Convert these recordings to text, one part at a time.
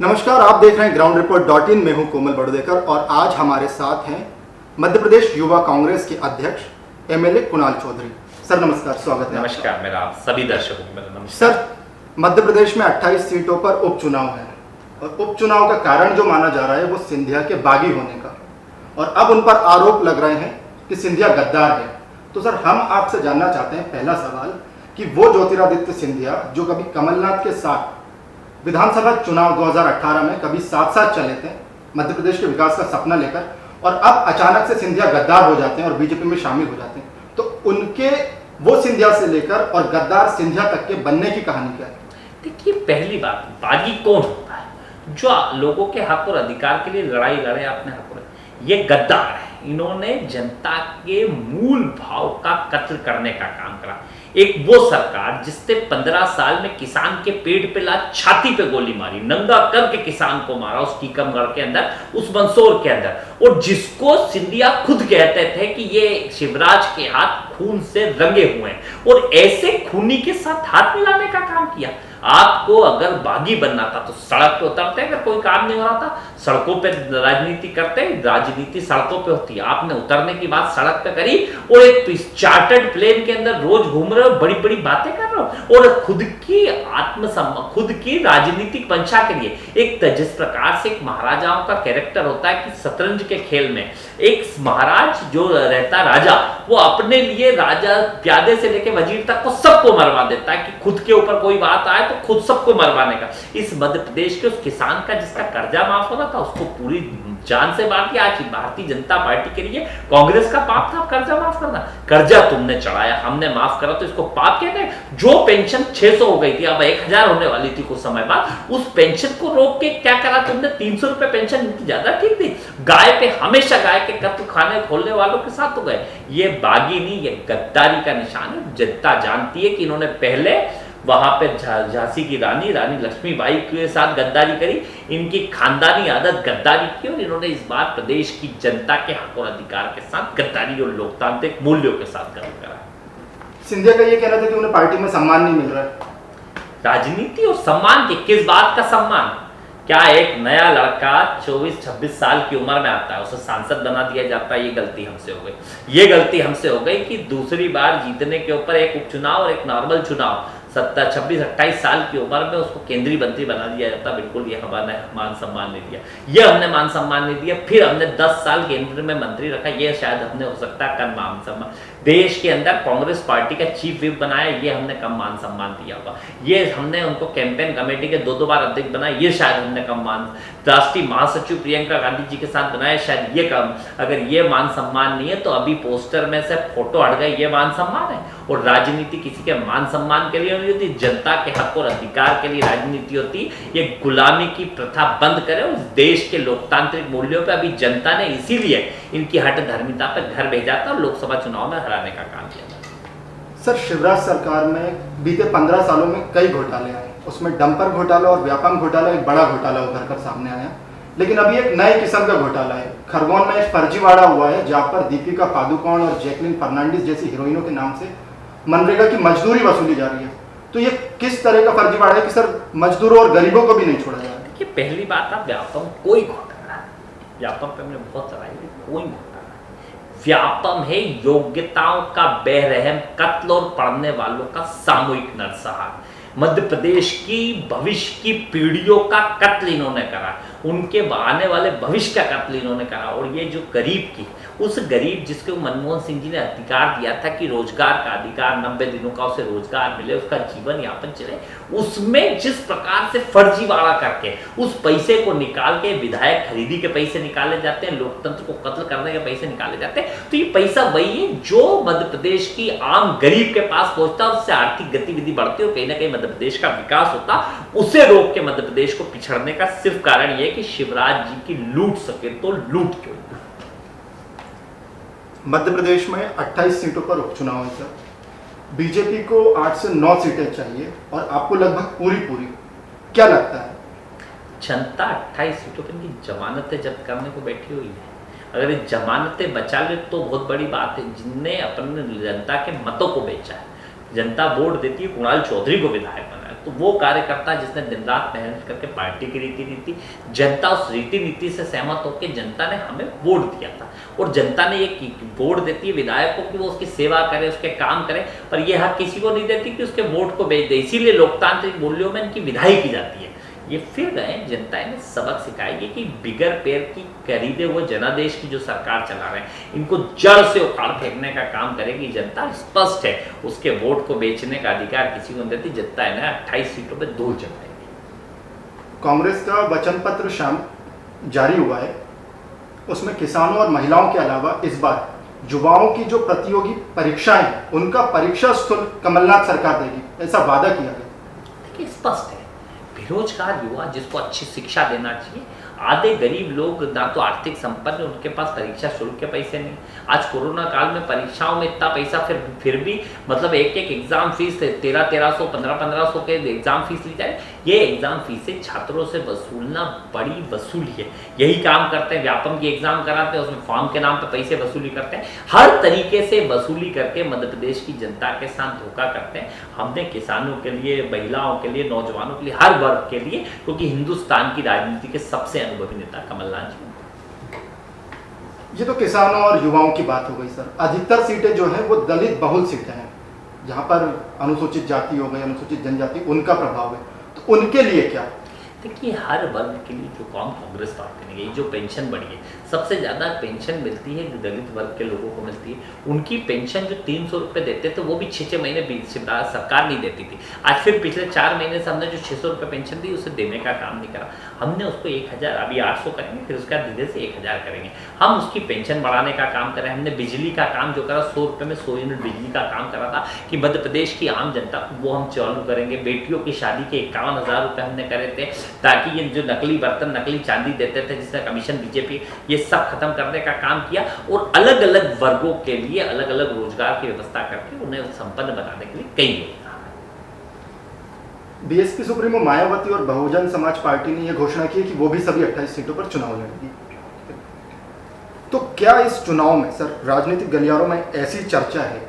नमस्कार, आप देख रहे हैं ग्राउंड रिपोर्ट .in। मैं हूं कोमल बड़ोदेकर और आज हमारे साथ हैं मध्य प्रदेश युवा कांग्रेस के अध्यक्ष MLA कुणाल चौधरी। सर नमस्कार, स्वागत है। नमस्कार, मेरा आप सभी दर्शकों को मेरा नमस्कार। सर, मध्य प्रदेश में 28 सीटों पर उपचुनाव है और उपचुनाव का कारण जो माना जा रहा है वो सिंधिया के बागी होने का, और अब उन पर आरोप लग रहे हैं कि सिंधिया गद्दार है। तो सर, हम आपसे जानना चाहते हैं, पहला सवाल, कि वो ज्योतिरादित्य सिंधिया जो कभी कमलनाथ के साथ विधानसभा चुनाव 2018 में कभी साथ साथ चले थे मध्य प्रदेश के विकास का सपना लेकर, और अब अचानक से सिंधिया गद्दार हो जाते हैं और बीजेपी में शामिल हो जाते हैं, तो उनके वो सिंधिया से लेकर और गद्दार सिंधिया तक के बनने की कहानी क्या है? देखिए, पहली बात, बागी कौन होता है? जो लोगों के हक और अधिकार के लिए लड़ाई लड़े, अपने हक पर, ये गद्दार है। इन्होंने जनता के मूल भाव का कत्ल करने का काम करा। एक वो सरकार जिसने 15 साल में किसान के पेट पे ला छाती पे गोली मारी, नंगा करके किसान को मारा उस टीकमगढ़ के अंदर, उस मंदसौर के अंदर, और जिसको सिंधिया खुद कहते थे कि ये शिवराज के हाथ खून से रंगे हुए हैं, और ऐसे खूनी के साथ हाथ मिलाने का काम किया। आपको अगर बागी बनना था तो सड़क पे उतरते, अगर कोई काम नहीं हो रहा था सड़कों पे राजनीति करते। राजनीति सड़कों पे होती है। आपने उतरने की बात सड़क पे करी और एक चार्टर्ड प्लेन के अंदर रोज घूम रहे हो, बड़ी बड़ी बातें कर रहे हो, और खुद की आत्मसम्मान, खुद की राजनीतिक पंचा के लिए एक, जिस प्रकार से एक महाराजाओं का कैरेक्टर होता है कि शतरंज के खेल में एक महाराज जो रहता राजा, वो अपने लिए राजा प्यादे से लेकर वजीर तक को सबको मरवा देता है कि खुद के ऊपर कोई बात आए तो खुद सबको मरवाने का। इस मध्य प्रदेश के उस किसान का जिसका कर्जा माफ हो रहा था, उसको पूरी जान से बात किया। आज भारतीय जनता पार्टी के लिए कांग्रेस का पाप था कर्जा माफ करना। कर्जा तुमने चढ़ाया, हमने माफ करा, तो इसको पाप कहते हैं? जो पेंशन 600 हो गई थी, अब 1000 होने वाली थी कुछ समय बाद, उस पेंशन को रोक के क्या करा तुमने? 300 रुपए पेंशन मिलती, ज्यादा ठीक थी। गाय पे हमेशा गाय के कत्ल खाने खोलने वालों के साथ तो गए। ये बागी नहीं, ये गद्दारी का निशान है। जनता जानती है कि इन्होंने पहले वहां पे झांसी की रानी लक्ष्मीबाई के साथ गद्दारी करी, इनकी खानदानी आदत गद्दारी की, और इन्होंने इस बार प्रदेश की जनता के हक और अधिकार के साथ गद्दारी और लोकतांत्रिक मूल्यों के साथ काम करा। सिंधिया का ये कहना था कि उन्हें पार्टी में सम्मान नहीं मिल रहा है। राजनीति और सम्मान के, किस बात का सम्मान? क्या एक नया लड़का 24-26 साल की उम्र में आता है, उसे सांसद बना दिया जाता है? ये गलती हमसे हो गई। ये गलती हमसे हो गई कि दूसरी बार जीतने के ऊपर एक उपचुनाव और एक नॉर्मल चुनाव 26-28 साल की उम्र में उसको केंद्रीय मंत्री बना दिया जाता। बिल्कुल, ये हमारे मान सम्मान नहीं दिया, ये हमने मान सम्मान नहीं दिया। फिर हमने 10 साल केंद्र में मंत्री रखा, ये शायद हमने हो सकता है कम मान सम्मान। देश के अंदर कांग्रेस पार्टी का चीफ व्हिप बनाया, ये हमने कम मान सम्मान दिया होगा। ये हमने उनको कैंपेन कमेटी के 2-2 बार अध्यक्ष बनाया, ये शायद हमने कम मान। राष्ट्रीय महासचिव प्रियंका गांधी जी के साथ बनाया, शायद ये कम। अगर ये मान सम्मान नहीं है तो अभी पोस्टर में से फोटो हट गए, ये मान सम्मान है? और राजनीति किसी के मान सम्मान के लिए नहीं होती, जनता के हक और अधिकार के लिए राजनीति होती। ये गुलामी की प्रथा बंद करे, उस देश के लोकतांत्रिक मूल्यों पे अभी जनता ने इसीलिए इनकी हट धर्मिता पे घर भेजा था और लोकसभा चुनाव में हराने का काम किया था। सर, शिवराज सरकार में बीते 15 सालों में कई घोटाले आए, उसमें डंपर घोटाला और व्यापम घोटाला एक बड़ा घोटाला उभर कर सामने आया। लेकिन अभी एक नए किस्म का घोटाला है। खरगोन में एक फर्जीवाड़ा हुआ है जहां पर दीपिका पादुकोण और जैकलिन फर्नांडिस जैसी हीरोइनों के नाम से मनरेगा की मजदूरी वसूली जा रही है। तो ये किस तरह का फर्जीवाड़ा है कि सर मजदूरों और गरीबों को भी नहीं छोड़ा जा रहा है? कि पहली बात, आप व्यापम कोई घोटाला, व्यापम पे हमने बहुत चलाई, कोई घोटाला, व्यापम है योग्यताओं का बेरहम कत्ल और पढ़ने वालों का सामूहिक नरसंहार। मध्य प्रदेश की भविष्य की पीढ़ियों का कत्ल इन्होंने करा, उनके आने वाले भविष्य का कत्ल इन्होंने करा। और ये जो गरीब की, उस गरीब जिसको मनमोहन सिंह जी ने अधिकार दिया था कि रोजगार का अधिकार, 90 दिनों का उसे रोजगार मिले, उसका जीवन यापन चले, उसमें जिस प्रकार से फर्जीवाड़ा करके उस पैसे को निकाल के, विधायक खरीदी के पैसे निकाले जाते हैं, लोकतंत्र को कत्ल करने के पैसे निकाले जाते हैं, तो ये पैसा वही है जो मध्य प्रदेश की आम गरीब के पास पहुंचता, उससे आर्थिक गतिविधि बढ़ती और कहीं ना कहीं मध्य प्रदेश का विकास होता। उसे रोक के मध्य प्रदेश को पिछड़ने का सिर्फ कारण यह कि शिवराज जी की लूट सके तो लूट क्यों? मध्य प्रदेश में 28 सीटों पर उपचुनाव है सर। बीजेपी को 8 से 9 सीटें चाहिए और आपको लगभग पूरी। क्या लगता है? जनता 28 सीटों पर इनकी जमानतें जब्त करने को बैठी हुई है। अगर ये जमानतें बचा ले तो बहुत बड़ी बात है। जिनने अपने जनता के मतों को बेचा है, जनता वोट देती है, कुणाल चौधरी को विधायक बनाया, तो वो कार्यकर्ता जिसने दिन रात मेहनत करके पार्टी की रीति नीति, जनता उस रीति नीति से सहमत होकर जनता ने हमें वोट दिया था, और जनता ने ये वोट देती है विधायक को कि वो उसकी सेवा करे, उसके काम करे, पर यह हक किसी को नहीं देती कि उसके वोट को बेच दे। इसीलिए लोकतांत्रिक मूल्यों में इनकी विधाई की जाती है। ये फिर गए, जनता ने सबक सिखाई है कि बिगर पैर की खरीदे हुए जनादेश की जो सरकार चला रहे हैं, इनको जड़ से उखाड़ फेंकने का काम करेगी जनता। स्पष्ट है, उसके वोट को बेचने का अधिकार किसी को नहीं देती। जनता है ना 28 सीटों पे धूल चटाएगी। कांग्रेस का वचन पत्र शाम जारी हुआ है, उसमें किसानों और महिलाओं के अलावा इस बार युवाओं की जो प्रतियोगी परीक्षाएं हैं उनका परीक्षा शुल्क कमलनाथ सरकार देगी, ऐसा वादा किया गया। देखिए स्पष्ट है, बेरोजगार युवा जिसको अच्छी शिक्षा देना चाहिए, आधे गरीब लोग ना तो आर्थिक संपन्न, उनके पास परीक्षा शुल्क के पैसे नहीं। आज कोरोना काल में परीक्षाओं में इतना पैसा फिर भी मतलब एक एग्जाम फीस 1300 1500 के एग्जाम फीस ली जाए। ये एग्जाम फीसें छात्रों से वसूलना बड़ी वसूली है। यही काम करते हैं, व्यापम की एग्जाम कराते हैं, उसमें फॉर्म के नाम पे पैसे वसूली करते हैं, हर तरीके से वसूली करके मध्य प्रदेश की जनता के साथ धोखा करते हैं। हमने किसानों के लिए, महिलाओं के लिए, नौजवानों के लिए, हर वर्ग के लिए, क्योंकि हिंदुस्तान की राजनीति के सबसे अनुभवी नेता कमलनाथ जी। ये तो किसानों और युवाओं की बात हो गई सर। अधिकतर सीटें जो हैं वो दलित बहुल सीटें हैं, जहां पर अनुसूचित जाति हो गई, अनुसूचित जनजाति, उनका प्रभाव है, तो उनके लिए क्या? देखिए हर वर्ग के लिए जो काम कांग्रेस पार्टी ने की, जो पेंशन बढ़ी है, सबसे ज़्यादा पेंशन मिलती है दलित वर्ग के लोगों को मिलती है। उनकी पेंशन जो 300 रुपये देते थे वो भी 6 महीने सरकार नहीं देती थी। आज फिर पिछले 4 महीने से हमने जो 600 रुपये पेंशन दी उसे देने का काम नहीं करा। हमने उसको 1000, अभी 800 करेंगे, फिर उसके बाद धीरे से 1000 करेंगे। हम उसकी पेंशन बढ़ाने का काम करें। हमने बिजली का काम जो करा, 100 रुपये में 100 यूनिट बिजली का काम करा था कि मध्य प्रदेश की आम जनता को, वो हम चालू करेंगे। बेटियों की शादी के 51,000 रुपये हमने करे थे, ताकि ये जो नकली बर्तन, नकली चांदी देते थे जिसका कमीशन बीजेपी, ये सब खत्म करने का काम किया, और अलग अलग वर्गों के लिए अलग अलग रोजगार की व्यवस्था करके उन्हें संपन्न बनाने के लिए कई योजना। बीएसपी सुप्रीमो मायावती और बहुजन समाज पार्टी ने यह घोषणा की कि वो भी सभी 28 सीटों पर चुनाव लड़ेगी। तो क्या इस चुनाव में सर राजनीतिक गलियारों में ऐसी चर्चा है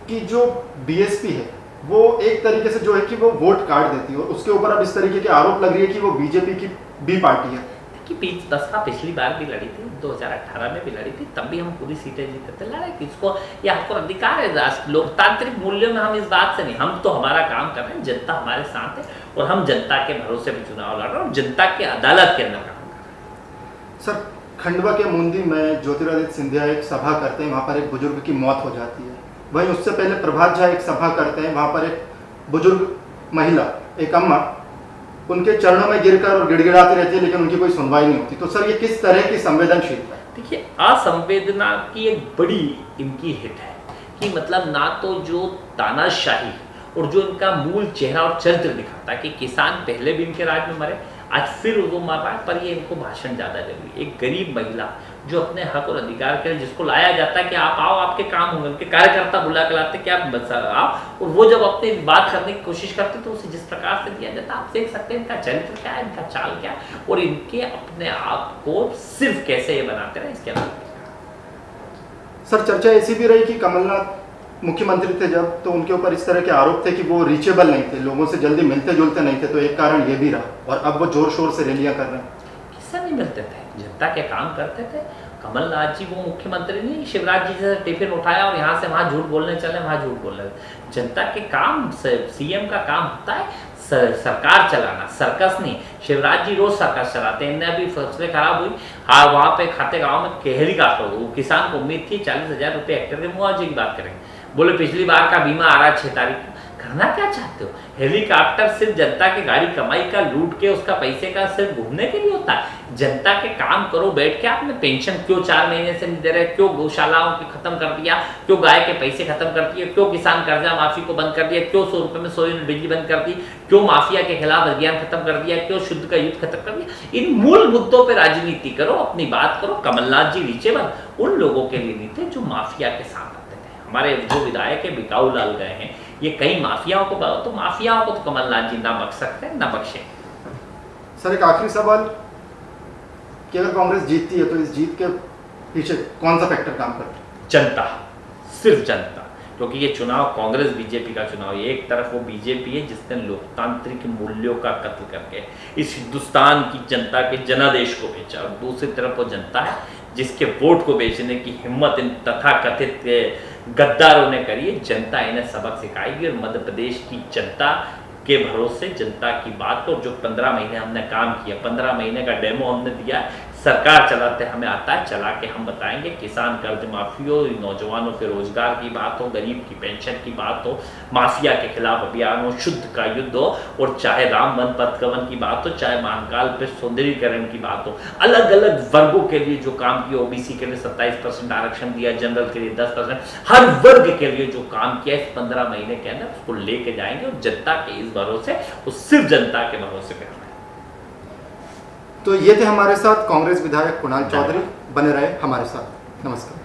कि जो बीएसपी है वो एक तरीके से जो है कि वो वोट काट देती है, और उसके ऊपर अब इस तरीके के आरोप लग रही है कि वो बीजेपी की बी पार्टी है? कि बसपा पिछली बार भी लड़ी थी, 2018 में भी लड़ी थी, तब भी हम पूरी सीटें जीते थे। लड़े कि इसको, ये आपको अधिकार है, लोकतांत्रिक मूल्यों में हम इस बात से नहीं, हम तो हमारा काम कर रहे हैं, जनता हमारे साथ है, और हम जनता के भरोसे पे चुनाव लड़ रहे हैं और जनता की अदालत के अंदर काम कर रहे हैं। सर खंडवा के मुंदी में ज्योतिरादित्य सिंधिया एक सभा करते हैं, वहाँ पर एक बुजुर्ग की मौत हो जाती है। वहीं उससे पहले प्रभात झा एक सभा करते हैं, वहाँ पर एक बुजुर्ग महिला, एक अम्मा, उनके चरणों में गिरकर और गिड़गिड़ाती रहती है, लेकिन उनकी कोई सुनवाई नहीं होती। तो सर ये किस तरह की संवेदनशीलता है? देखिए असंवेदना की एक बड़ी इनकी हिट है कि मतलब ना तो जो तानाशाही और जो इनका मूल चेहरा और चरित्र दिखाता है कि किसान पहले भी इनके राज में मरे, आज फिर वो मर रहा है, पर ये इनको भाषण ज़्यादा जरूरी। एक गरीब महिला जो अपने हक और अधिकार के लिए, जिसको लाया जाता है कि आप आओ, आपके काम होंगे, उनके कार्यकर्ता बुला के लाते कि आप आओ, और वो जब अपनी बात करने की कोशिश करते तो उसे जिस प्रकार से दिया जाता, आप देख सकते हैं इनका चरित्र क्या है, इनका चाल क्या है, और इनके अपने आप को सिर्फ कैसे ये बनाते रहे, इसके अलावा। सर चर्चा ऐसी भी रही कि कमलनाथ मुख्यमंत्री थे जब, तो उनके ऊपर इस तरह के आरोप थे कि वो रीचेबल नहीं थे, लोगों से जल्दी मिलते जुलते नहीं थे, तो एक कारण ये भी रहा, और अब वो जोर शोर से रैलियां कर रहे हैं। किससे नहीं मिलते थे, जनता के काम करते थे। कमलनाथ जी वो मुख्यमंत्री नहीं, शिवराज जी जैसे टिफिन उठाया और यहाँ से वहाँ झूठ बोलने चले, वहाँ झूठ बोल रहे। जनता के काम, सीएम का काम होता है सरकार चलाना, सर्कस नहीं। शिवराज जी रोज सर्कस चलाते हैं। इनने अभी फसलें खराब हुई, हाँ वहाँ पे खाते गाँव में हेलीकॉप्टर, वो किसान को उम्मीद थी 40,000 रुपये हेक्टेयर के मुआवजे की बात करेंगे, बोले पिछली बार का बीमा आ रहा है 6 तारीख को। करना क्या चाहते हो? हेलीकॉप्टर सिर्फ जनता की गाड़ी कमाई का, लूट के उसका पैसे का सिर्फ घूमने के लिए होता है। जनता के काम करो बैठ के। आपने पेंशन क्यों 4 महीने से नहीं दे रहे? क्यों गौशालाओं की खत्म कर दिया? क्यों गाय के पैसे खत्म कर दिए? क्यों किसान कर्जा माफी को बंद कर दिया? क्यों 100 रुपये में 100 यूनिट बिजली बंद कर दी? क्यों माफिया के खिलाफ अभियान खत्म कर दिया? क्यों शुद्ध का युद्ध खत्म कर दिया? इन मूल मुद्दों पर राजनीति करो, अपनी बात करो। कमलनाथ जी रीचेबल उन लोगों के लिए नहीं थे जो माफिया के साथ आते थे। हमारे जो विधायक है बिकाऊ लाल गए हैं, ये कई माफियाओं को, तो माफियाओं को तो कमलनाथ जी ना बख्श सकते हैं ना बख्शे। सर एक आखिरी सवाल कि अगर कांग्रेस जीतती है तो इस जीत के पीछे कौन सा फैक्टर काम करता है? जनता, सिर्फ जनता। क्योंकि ये चुनाव कांग्रेस बीजेपी का चुनाव है। एक तरफ वो बीजेपी है जिसने लोकतांत्रिक मूल्यों का कत्ल करके इस हिंदुस्तान की जनता के जनादेश को बेचा, और दूसरी तरफ वो जनता है जिसके वोट को बेचने की हिम्मत इन तथाकथित गद्दारों ने करी है। जनता इन्हें सबक सिखाएगी, और मध्य प्रदेश की जनता के भरोसे, जनता की बात को, जो 15 महीने हमने काम किया, 15 महीने का डेमो हमने दिया, सरकार चलाते हमें आता है, चला के हम बताएंगे। किसान कर्ज माफी हो, नौजवानों के रोजगार की बात हो, गरीब की पेंशन की बात हो, माफिया के खिलाफ अभियान हो, शुद्ध का युद्ध हो, और चाहे राम वन पथगमन की बात हो, चाहे महाकाल पे सौंदर्यीकरण की बात हो, अलग अलग वर्गों के लिए जो काम किया, ओबीसी के लिए 27% आरक्षण दिया, जनरल के लिए 10%, हर वर्ग के लिए जो काम किया इस 15 महीने के अंदर, उसको लेके जाएंगे, और जनता के इस भरोसे, वो सिर्फ जनता के भरोसे पे। तो ये थे हमारे साथ कांग्रेस विधायक कुणाल चौधरी, बने रहे हमारे साथ। नमस्कार।